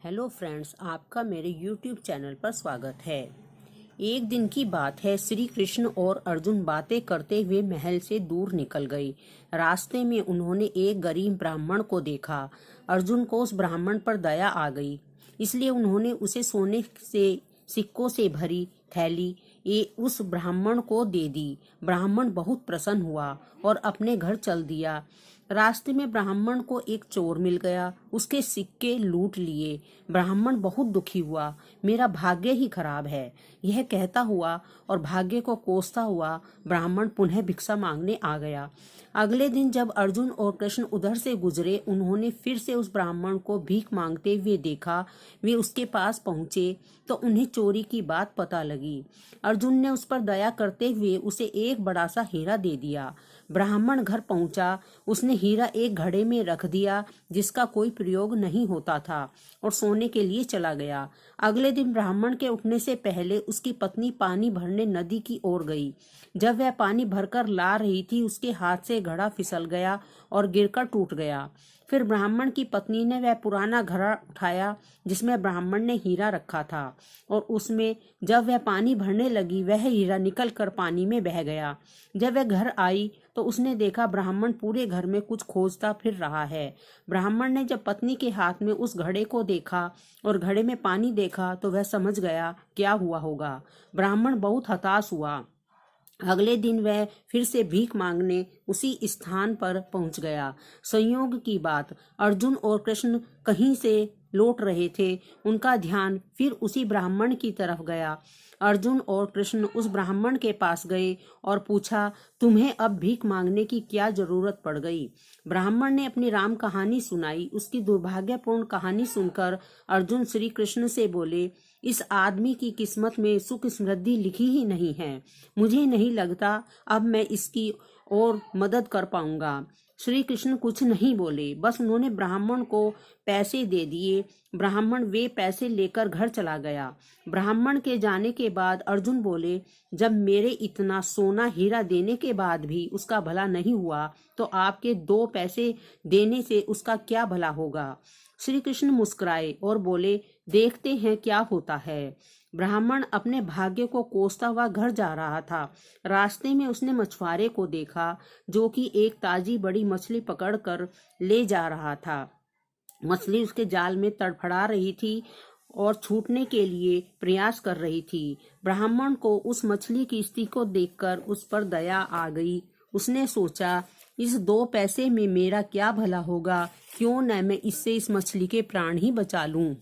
Hello friends, आपका मेरे YouTube channel पर स्वागत है। एक दिन की बात है, श्री कृष्ण और अर्जुन बातें करते हुए महल से दूर निकल गए। रास्ते में उन्होंने एक गरीब ब्राह्मण को देखा। अर्जुन को उस ब्राह्मण पर दया आ गई, इसलिए उन्होंने उसे सोने से सिक्कों से भरी थैली उस ब्राह्मण को दे दी। ब्राह्मण बहुत प्रसन्न हुआ और अपने घर चल दिया। रास्ते में ब्राह्मण को एक चोर मिल गया, उसके सिक्के लूट लिए। ब्राह्मण बहुत दुखी हुआ, मेरा भाग्य ही खराब है, यह कहता हुआ और भाग्य को कोसता हुआ ब्राह्मण पुनः भिक्षा मांगने आ गया। अगले दिन जब अर्जुन और कृष्ण उधर से गुजरे, उन्होंने फिर से उस ब्राह्मण को भीख मांगते हुए देखा। वे उसके पास पहुंचे तो उन्हें चोरी की बात पता लगी। अर्जुन ने उस पर दया करते हुए उसे एक बड़ा सा हीरा दे दिया। ब्राह्मण घर पहुंचा, उसने हीरा एक घड़े में रख दिया जिसका कोई प्रयोग नहीं होता था और सोने के लिए चला गया। अगले दिन ब्राह्मण के उठने से पहले उसकी पत्नी पानी भरने नदी की ओर गई। जब वह पानी भरकर ला रही थी, उसके हाथ से घड़ा फिसल गया और गिरकर टूट गया। फिर ब्राह्मण की पत्नी ने वह पुराना घड़ा उठाया जिसमें ब्राह्मण ने हीरा रखा था, और उसमें जब वह पानी भरने लगी, वह हीरा निकल कर पानी में बह गया। जब वह घर आई तो उसने देखा ब्राह्मण पूरे घर में कुछ खोजता फिर रहा है। ब्राह्मण ने जब पत्नी के हाथ में उस घड़े को देखा और घड़े में पानी देखा तो वह समझ गया क्या हुआ होगा। ब्राह्मण बहुत हताश हुआ। अगले दिन वह फिर से भीख मांगने उसी स्थान पर पहुंच गया। संयोग की बात, अर्जुन और कृष्ण कहीं से लौट रहे थे। उनका ध्यान फिर उसी ब्राह्मण की तरफ गया। अर्जुन और कृष्ण उस ब्राह्मण के पास गए और पूछा, तुम्हें अब भीख मांगने की क्या जरूरत पड़ गई? ब्राह्मण ने अपनी राम कहानी सुनाई। उसकी दुर्भाग्यपूर्ण कहानी सुनकर अर्जुन श्री कृष्ण से बोले, इस आदमी की किस्मत में सुख समृद्धि लिखी ही नहीं है। मुझे नहीं लगता अब मैं इसकी और मदद कर पाऊंगा। श्री कृष्ण कुछ नहीं बोले, बस उन्होंने ब्राह्मण को पैसे दे दिए। ब्राह्मण वे पैसे लेकर घर चला गया। ब्राह्मण के जाने के बाद अर्जुन बोले, जब मेरे इतना सोना हीरा देने के बाद भी उसका भला नहीं हुआ, तो आपके 2 पैसे देने से उसका क्या भला होगा? श्री कृष्ण मुस्कुराए और बोले, देखते हैं क्या होता है। ब्राह्मण अपने भाग्य को कोसता हुआ घर जा रहा था। रास्ते में उसने मछुआरे को देखा जो कि एक ताजी बड़ी मछली पकड़कर ले जा रहा था। मछली उसके जाल में तड़फड़ा रही थी और छूटने के लिए प्रयास कर रही थी। ब्राह्मण को उस मछली की स्थिति को देखकर उस पर दया आ गई। उसने सोचा, इस 2 पैसे में मेरा क्या भला होगा, क्यों न मैं इससे इस मछली के प्राण ही बचा लूं।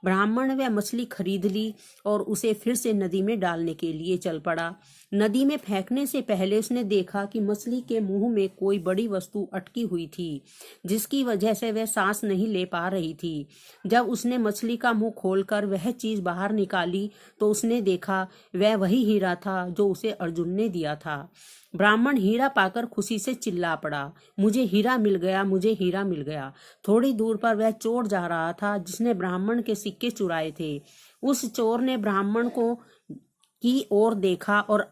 ब्राह्मण ने वह मछली खरीद ली और उसे फिर से नदी में डालने के लिए चल पड़ा। नदी में फेंकने से पहले उसने देखा कि मछली के मुंह में कोई बड़ी वस्तु अटकी हुई थी, जिसकी वजह से वह सांस नहीं ले पा रही थी। जब उसने मछली का मुंह खोलकर वह चीज बाहर निकाली तो उसने देखा वह वही हीरा था जो उसे अर्जुन ने दिया था। ब्राह्मण हीरा पाकर खुशी से चिल्ला पड़ा, मुझे हीरा मिल गया, मुझे हीरा मिल गया। थोड़ी दूर पर वह चोर जा रहा था जिसने ब्राह्मण के सिक्के चुराए थे। उस चोर ने ब्राह्मण को की ओर देखा और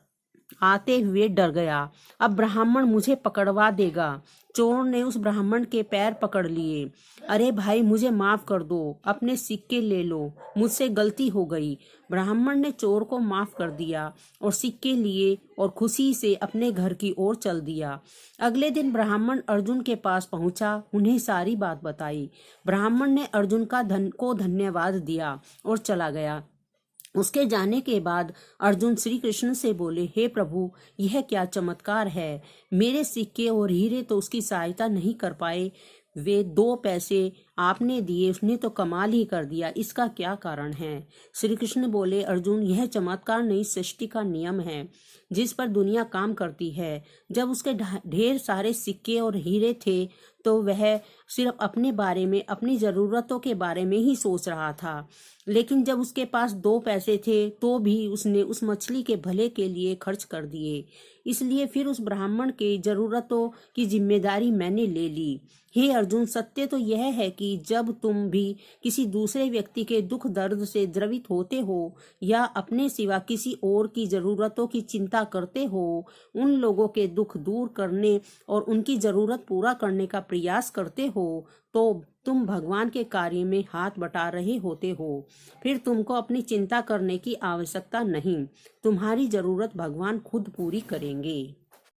आते हुए डर गया। अब ब्राह्मण मुझे पकड़वा देगा। चोर ने उस ब्राह्मण के पैर पकड़ लिए। अरे भाई, मुझे माफ कर दो, अपने सिक्के ले लो, मुझसे गलती हो गई। ब्राह्मण ने चोर को माफ कर दिया और सिक्के लिए और खुशी से अपने घर की ओर चल दिया। अगले दिन ब्राह्मण अर्जुन के पास पहुंचा, उन्हें सारी बात बताई। ब्राह्मण ने अर्जुन को धन्यवाद दिया और चला गया। उसके जाने के बाद अर्जुन श्री कृष्ण से बोले, हे प्रभु, यह क्या चमत्कार है। मेरे सिक्के और हीरे तो उसकी सहायता नहीं कर पाए, वे 2 पैसे आपने दिए उसने तो कमाल ही कर दिया, इसका क्या कारण है? श्री कृष्ण बोले, अर्जुन, यह चमत्कार नहीं, सृष्टि का नियम है जिस पर दुनिया काम करती है। जब उसके ढेर सारे सिक्के और हीरे थे तो वह सिर्फ अपने बारे में, अपनी जरूरतों के बारे में ही सोच रहा था। लेकिन जब उसके पास 2 पैसे थे तो भी उसने उस मछली के भले के लिए खर्च कर दिए। इसलिए फिर उस ब्राह्मण के जरूरतों की जिम्मेदारी मैंने ले ली। हे अर्जुन, सत्य तो यह है कि जब तुम भी किसी दूसरे व्यक्ति के दुख दर्द से द्रवित होते हो या अपने सिवा किसी और की जरूरतों की चिंता करते हो, उन लोगों के दुख दूर करने और उनकी जरूरत पूरा करने का प्रयास करते हो, तो तुम भगवान के कार्य में हाथ बटा रहे होते हो, फिर तुमको अपनी चिंता करने की आवश्यकता नहीं। तुम्हारी जरूरत भगवान खुद पूरी करेंगे।